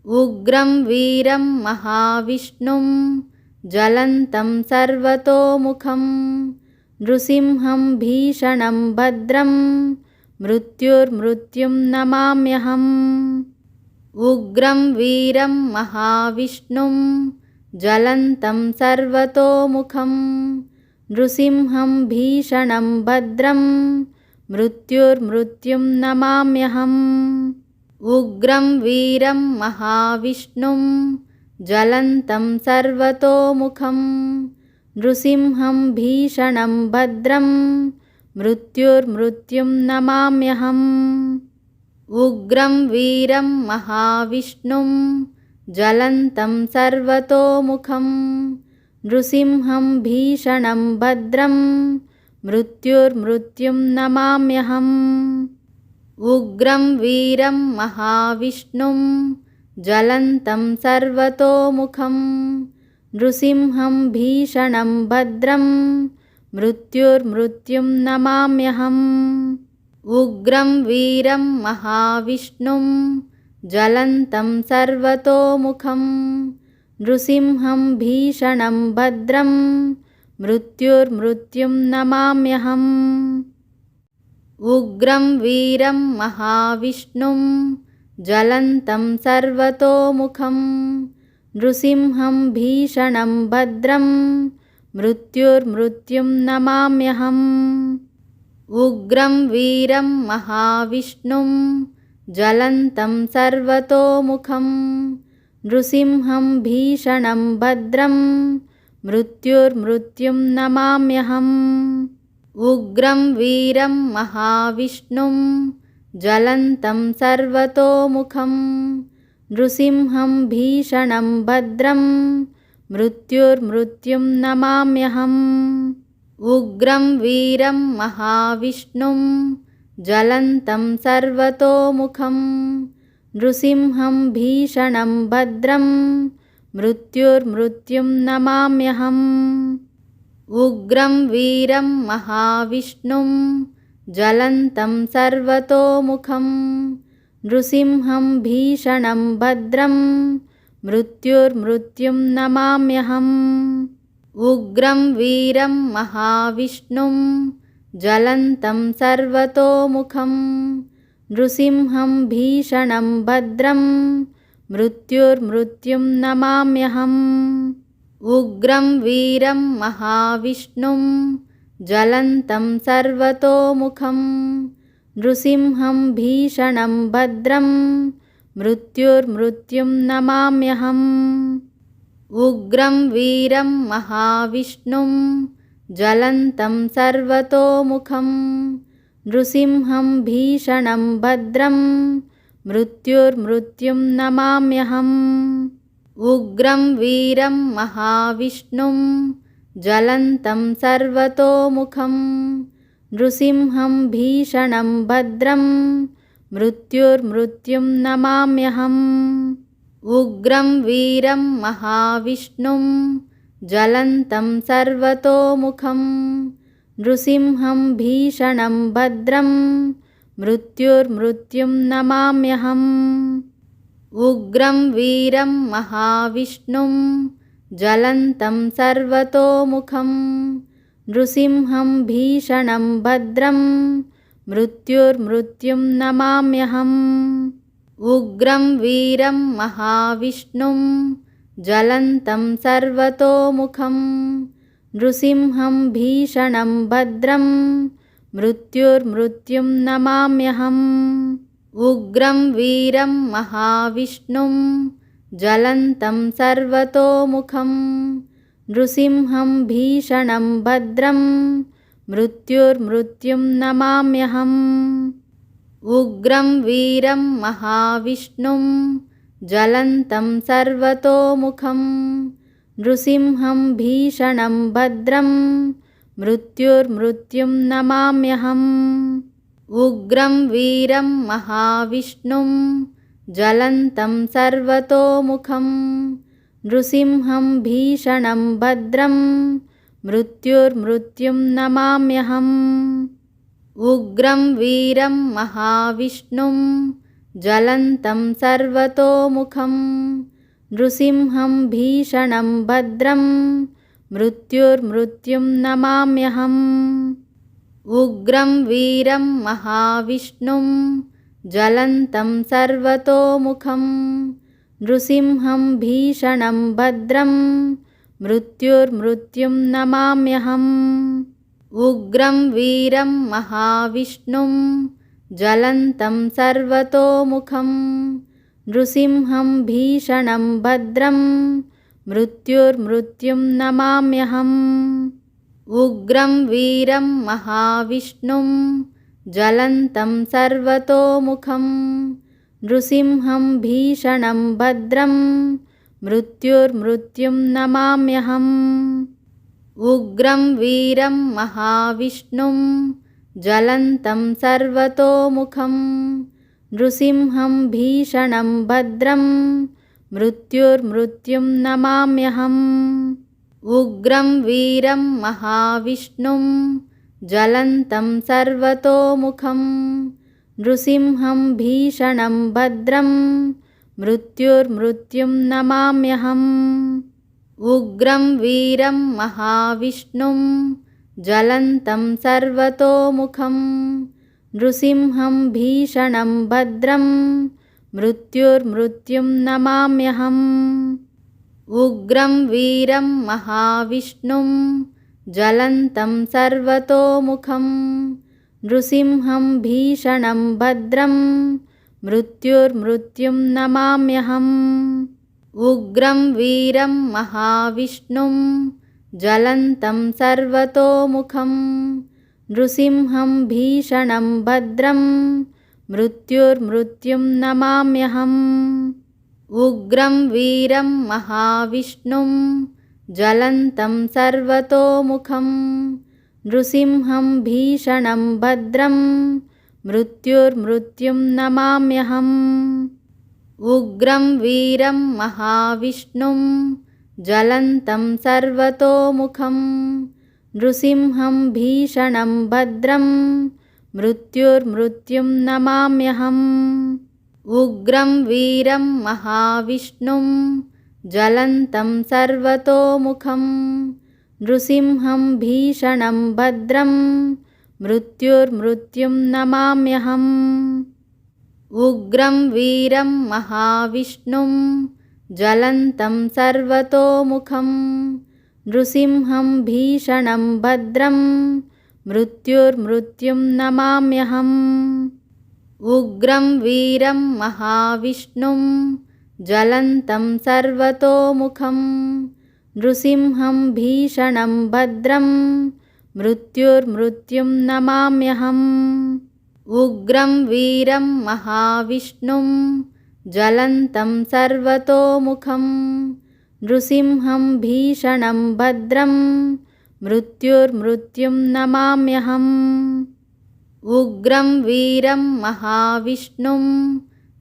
उग्रं वीरं महाविष्णुं ज्वलन्तं सर्वतोमुखं नृसिंहं भीषणं भद्रं मृत्युर्मृत्युं नमाम्यहम्। उग्रं वीरं महाविष्णुं ज्वलन्तं सर्वतोमुखं नृसिंहं भीषणं भद्रं मृत्युर्मृत्युं नमाम्यहम्। उग्रं वीरं महाविष्णुं ज्वलन्तं सर्वतोमुखं नृसिंहं भीषणं भद्रं मृत्युर्मृत्युं नमाम्यहम्। उग्रं वीरं महाविष्णुं ज्वलन्तं सर्वतोमुखं नृसिंहं भीषणं भद्रं मृत्युर्मृत्युं नमाम्यहम्। उग्रं वीरं महाविष्णुं ज्वलन्तं सर्वतोमुखं नृसिंहं भीषणं भद्रं मृत्युर्मृत्युं नमाम्यहम्। उग्रं वीरं महाविष्णुं ज्वलन्तं सर्वतोमुखं नृसिंहं भीषणं भद्रं मृत्युर्मृत्युं नमाम्यहम्। उग्रं वीरं महाविष्णुं ज्वलन्तं सर्वतोमुखं नृसिंहं भीषणं भद्रं मृत्युर्मृत्युं नमाम्यहम्। उग्रं वीरं महाविष्णुं ज्वलन्तं सर्वतोमुखं नृसिंहं भीषणं भद्रं मृत्युर्मृत्युं नमाम्यहम्। उग्रं वीरं महाविष्णुं ज्वलन्तं सर्वतोमुखं नृसिंहं भीषणं भद्रं मृत्युर्मृत्युं नमाम्यहम्। उग्रं वीरं महाविष्णुं ज्वलन्तं सर्वतोमुखं नृसिंहं भीषणं भद्रं मृत्युर्मृत्युं नमाम्यहम्। उग्रं वीरं महाविष्णुं ज्वलन्तं सर्वतोमुखं नृसिंहं भीषणं भद्रं मृत्युर्मृत्युं नमाम्यहम्। उग्रं वीरं महाविष्णुं ज्वलन्तं सर्वतोमुखं नृसिंहं भीषणं भद्रं मृत्युर्मृत्युं नमाम्यहम्। उग्रं वीरं महाविष्णुं ज्वलन्तं सर्वतोमुखं नृसिंहं भीषणं भद्रं मृत्युर्मृत्युं नमाम्यहम्। उग्रं वीरं महाविष्णुं ज्वलन्तं सर्वतोमुखं नृसिंहं भीषणं भद्रं मृत्युर्मृत्युं नमाम्यहम्। उग्रं वीरं महाविष्णुं ज्वलन्तं सर्वतोमुखं नृसिंहं भीषणं भद्रं मृत्युर्मृत्युं नमाम्यहम्। उग्रं वीरं महाविष्णुं ज्वलन्तं सर्वतोमुखं नृसिंहं भीषणं भद्रं मृत्युर्मृत्युं नमाम्यहम्। उग्रं वीरं महाविष्णुं ज्वलन्तं सर्वतोमुखं नृसिंहं भीषणं भद्रं मृत्युर्मृत्युं नमाम्यहम्। उग्रं वीरं महाविष्णुं ज्वलन्तं सर्वतोमुखं नृसिंहं भीषणं भद्रं मृत्युर्मृत्युं नमाम्यहम्। उग्रं वीरं महाविष्णुं ज्वलन्तं सर्वतोमुखं नृसिंहं भीषणं भद्रं मृत्युर्मृत्युं नमाम्यहम्। उग्रं वीरं महाविष्णुं ज्वलन्तं सर्वतोमुखं नृसिंहं भीषणं भद्रं मृत्युर्मृत्युं नमाम्यहम्। उग्रं वीरं महाविष्णुं ज्वलन्तं सर्वतोमुखं नृसिंहं भीषणं भद्रं मृत्युर्मृत्युं नमाम्यहम्। उग्रं वीरं महाविष्णुं ज्वलन्तं सर्वतोमुखं नृसिंहं भीषणं भद्रं मृत्युर्मृत्युं नमाम्यहम्। उग्रं वीरं महाविष्णुं ज्वलन्तं सर्वतोमुखं नृसिंहं भीषणं भद्रं मृत्युर्मृत्युं नमाम्यहम्। उग्रं वीरं महाविष्णुं ज्वलन्तं सर्वतोमुखं नृसिंहं भीषणं भद्रं मृत्युर्मृत्युं नमाम्यहम्। उग्रं वीरं महाविष्णुं ज्वलन्तं सर्वतोमुखं नृसिंहं भीषणं भद्रं मृत्युर्मृत्युं नमाम्यहम्। उग्रं वीरं महाविष्णुं ज्वलन्तं सर्वतोमुखं नृसिंहं भीषणं भद्रं मृत्युर्मृत्युं नमाम्यहम्। उग्रं वीरं महाविष्णुं ज्वलन्तं सर्वतोमुखं नृसिंहं भीषणं भद्रं मृत्युर्मृत्युं नमाम्यहम्। उग्रं वीरं महाविष्णुं ज्वलन्तं सर्वतोमुखं नृसिंहं भीषणं भद्रं मृत्युर्मृत्युं नमाम्यहम्। उग्रं वीरं महाविष्णुं ज्वलन्तं सर्वतोमुखं नृसिंहं भीषणं भद्रं मृत्युर्मृत्युं नमाम्यहम्। उग्रं वीरं महाविष्णुं ज्वलन्तं सर्वतोमुखं नृसिंहं भीषणं भद्रं मृत्युर्मृत्युं नमाम्यहम्। उग्रं वीरं महाविष्णुं ज्वलन्तं सर्वतोमुखं नृसिंहं भीषणं भद्रं मृत्युर्मृत्युं नमाम्यहम्। उग्रं वीरं महाविष्णुं ज्वलन्तं सर्वतोमुखं नृसिंहं भीषणं भद्रं मृत्युर्मृत्युं नमाम्यहम्। उग्रं वीरं महाविष्णुं ज्वलन्तं सर्वतोमुखं नृसिंहं भीषणं भद्रं मृत्युर्मृत्युं नमाम्यहम्। उग्रं वीरं महाविष्णुं ज्वलन्तं सर्वतोमुखं नृसिंहं भीषणं भद्रं मृत्युर्मृत्युं नमाम्यहम्। उग्रं वीरं महाविष्णुं ज्वलन्तं सर्वतोमुखं नृसिंहं भीषणं भद्रं मृत्युर्मृत्युं नमाम्यहम्। उग्रं वीरं महाविष्णुं ज्वलन्तं सर्वतोमुखं नृसिंहं भीषणं भद्रं मृत्युर्मृत्युं नमाम्यहम्। उग्रं वीरं महाविष्णुं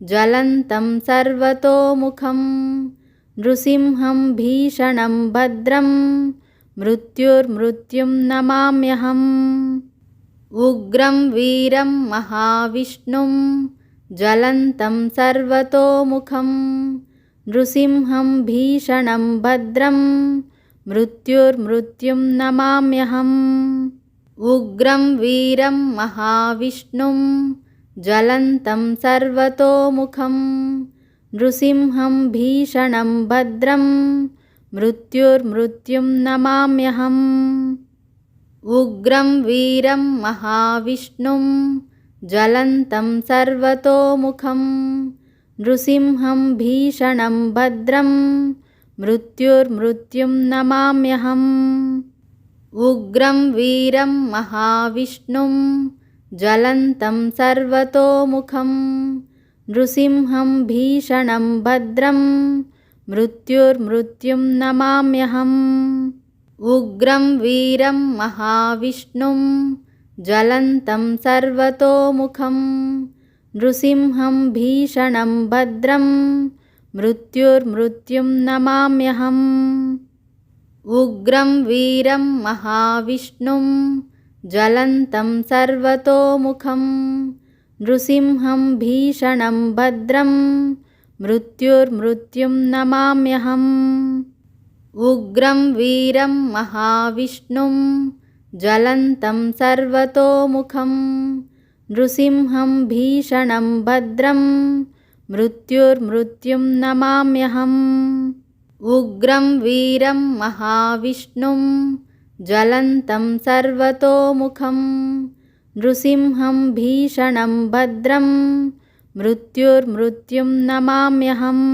ज्वलन्तं सर्वतोमुखं नृसिंहं भीषणं भद्रं मृत्युर्मृत्युं नमाम्यहम्। उग्रं वीरं महाविष्णुं ज्वलन्तं सर्वतोमुखं नृसिंहं भीषणं भद्रं मृत्युर्मृत्युं नमाम्यहम्। उग्रं वीरं महाविष्णुं ज्वलन्तं सर्वतोमुखं नृसिंहं भीषणं भद्रं मृत्युर्मृत्युं नमाम्यहम्। उग्रं वीरं महाविष्णुं ज्वलन्तं सर्वतोमुखं नृसिंहं भीषणं भद्रं मृत्युर्मृत्युं नमाम्यहम्। उग्रं वीरं महाविष्णुं ज्वलन्तं सर्वतोमुखं नृसिंहं भीषणं भद्रं मृत्युर्मृत्युं नमाम्यहम्। उग्रं वीरं महाविष्णुं ज्वलन्तं सर्वतोमुखं नृसिंहं भीषणं भद्रं मृत्युर्मृत्युं नमाम्यहम्। उग्रं वीरं महाविष्णुं ज्वलन्तं सर्वतोमुखं नृसिंहं भीषणं भद्रं मृत्युर्मृत्युं नमाम्यहम् उग्रं वीरं महाविष्णुं ज्वलन्तं सर्वतोमुखं नृसिंहं भीषणं भद्रं मृत्युर्मृत्युं नमाम्यहम् उग्रं वीरं महाविष्णुं ज्वलन्तं सर्वतोमुखं नृसिंहं भीषणं भद्रं मृत्युर्मृत्युं नमाम्यहम्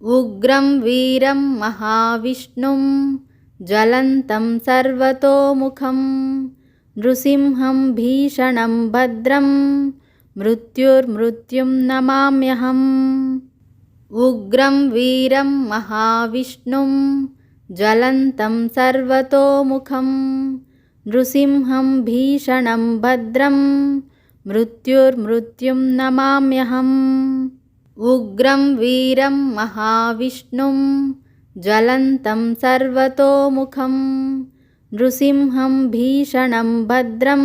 उग्रं वीरं महाविष्णुं ज्वलन्तं सर्वतोमुखं नृसिंहं भीषणं भद्रं मृत्युर्मृत्युं नमाम्यहम् उग्रं वीरं महाविष्णुं ज्वलन्तं सर्वतोमुखं नृसिंहं भीषणं भद्रं मृत्युर्मृत्युं नमाम्यहम् उग्रं वीरं महाविष्णुं ज्वलन्तं सर्वतोमुखं नृसिंहं भीषणं भद्रं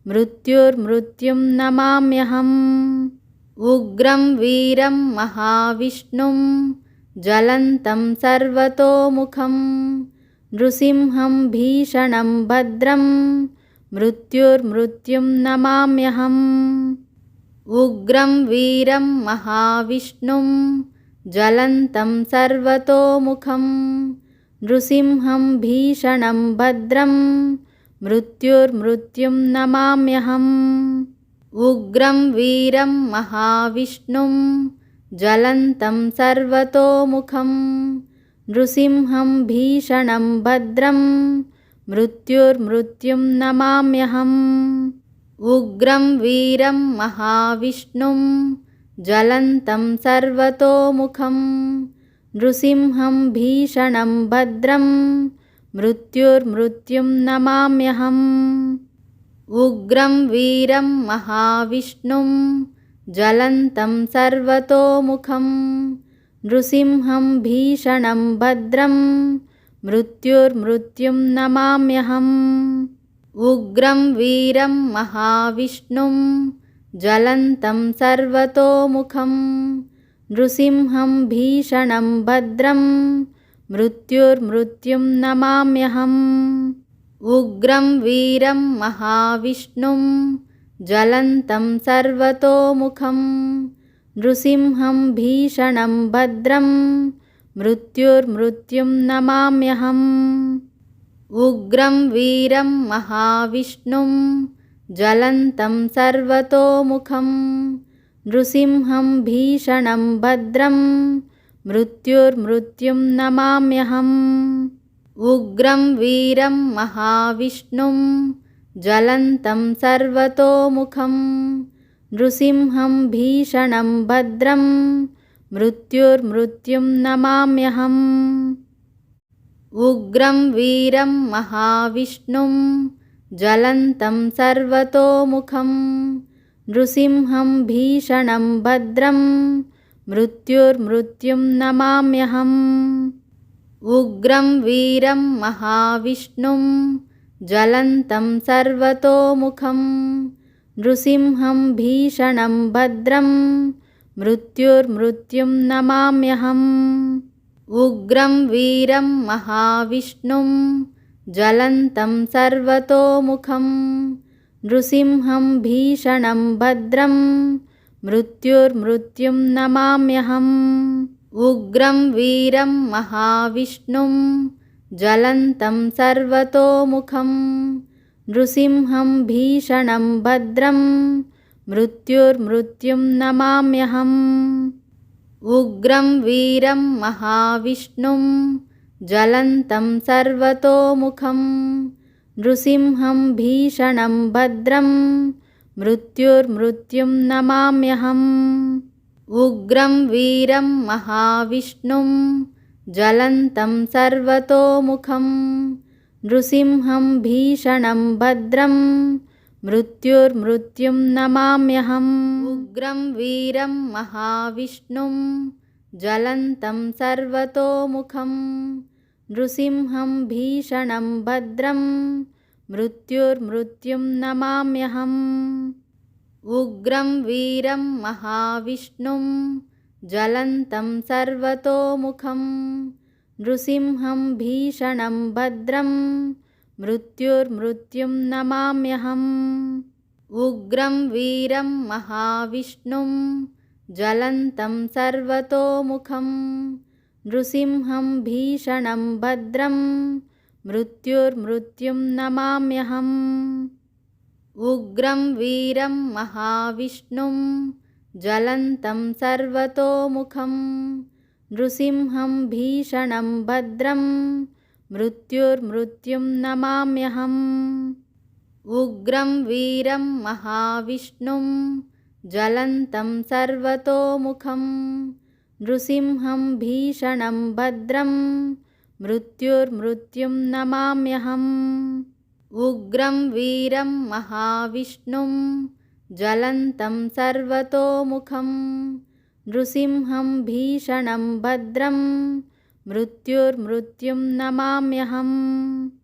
मृत्युर्मृत्युं नमाम्यहम् उग्रं वीरं महाविष्णुं ज्वलन्तं सर्वतोमुखं नृसिंहं भीषणं भद्रं मृत्युर्मृत्युं नमाम्यहम् उग्रं वीरं महाविष्णुं ज्वलन्तं सर्वतोमुखं नृसिंहं भीषणं भद्रं मृत्युर्मृत्युं नमाम्यहम् उग्रं वीरं महाविष्णुं ज्वलन्तं सर्वतोमुखं नृसिंहं भीषणं भद्रं मृत्युर्मृत्युं नमाम्यहम् उग्रं वीरं महाविष्णुं ज्वलन्तं सर्वतोमुखं नृसिंहं भीषणं भद्रं मृत्युर्मृत्युं नमाम्यहम् उग्रं वीरं महाविष्णुं ज्वलन्तं सर्वतोमुखं नृसिंहं भीषणं भद्रं मृत्युर्मृत्युं नमाम्यहम् उग्रं वीरं महाविष्णुं ज्वलन्तं सर्वतोमुखं नृसिंहं भीषणं भद्रं मृत्युर्मृत्युं नमाम्यहम् उग्रं वीरं महाविष्णुं ज्वलन्तं सर्वतोमुखं नृसिंहं भीषणं भद्रं मृत्युर्मृत्युं नमाम्यहम् उग्रं वीरं महाविष्णुं ज्वलन्तं सर्वतोमुखं नृसिंहं भीषणं भद्रं मृत्युर्मृत्युं नमाम्यहम् उग्रं वीरं महाविष्णुं ज्वलन्तं सर्वतोमुखं नृसिंहं भीषणं भद्रं मृत्युर्मृत्युं नमाम्यहम् उग्रं वीरं महाविष्णुं ज्वलन्तं सर्वतोमुखं नृसिंहं भीषणं भद्रं मृत्युर्मृत्युं नमाम्यहम् उग्रं वीरं महाविष्णुं ज्वलन्तं सर्वतोमुखं नृसिंहं भीषणं भद्रं मृत्युर्मृत्युं नमाम्यहम् उग्रं वीरं महाविष्णुं ज्वलन्तं सर्वतोमुखं नृसिंहं भीषणं भद्रं मृत्युर्मृत्युं नमाम्यहम् उग्रं वीरं महाविष्णुं ज्वलन्तं सर्वतोमुखं नृसिंहं भीषणं भद्रं मृत्युर्मृत्युं नमाम्यहम् उग्रं वीरं महाविष्णुं ज्वलन्तं सर्वतोमुखं नृसिंहं भीषणं भद्रं मृत्युर्मृत्युं नमाम्यहम् उग्रं वीरं महाविष्णुं ज्वलन्तं सर्वतोमुखं नृसिंहं भीषणं भद्रं मृत्युर्मृत्युं नमाम्यहम् उग्रं वीरं महाविष्णुं ज्वलन्तं सर्वतोमुखं नृसिंहं भीषणं भद्रं मृत्युर्मृत्युं नमाम्यहम् उग्रं वीरं महाविष्णुं ज्वलन्तं सर्वतोमुखं नृसिंहं भीषणं भद्रं मृत्युर्मृत्युं नमाम्यहम् उग्रं वीरं महाविष्णुं ज्वलन्तं सर्वतोमुखं नृसिंहं भीषणं भद्रं मृत्युर्मृत्युं नमाम्यहम् उग्रं वीरं महाविष्णुं ज्वलन्तं सर्वतोमुखं नृसिंहं भीषणं भद्रं मृत्युर्मृत्युं नमाम्यहम् उग्रं वीरं महाविष्णुं ज्वलन्तं सर्वतोमुखं नृसिंहं भीषणं भद्रं मृत्युर्मृत्युं नमाम्यहम् उग्रं वीरं महाविष्णुं ज्वलन्तं सर्वतोमुखं नृसिंहं भीषणं भद्रं मृत्युर्मृत्युं नमाम्यहम् उग्रं वीरं महाविष्णुं ज्वलन्तं सर्वतोमुखं नृसिंहं भीषणं भद्रं मृत्युर्मृत्युं नमाम्यहम्।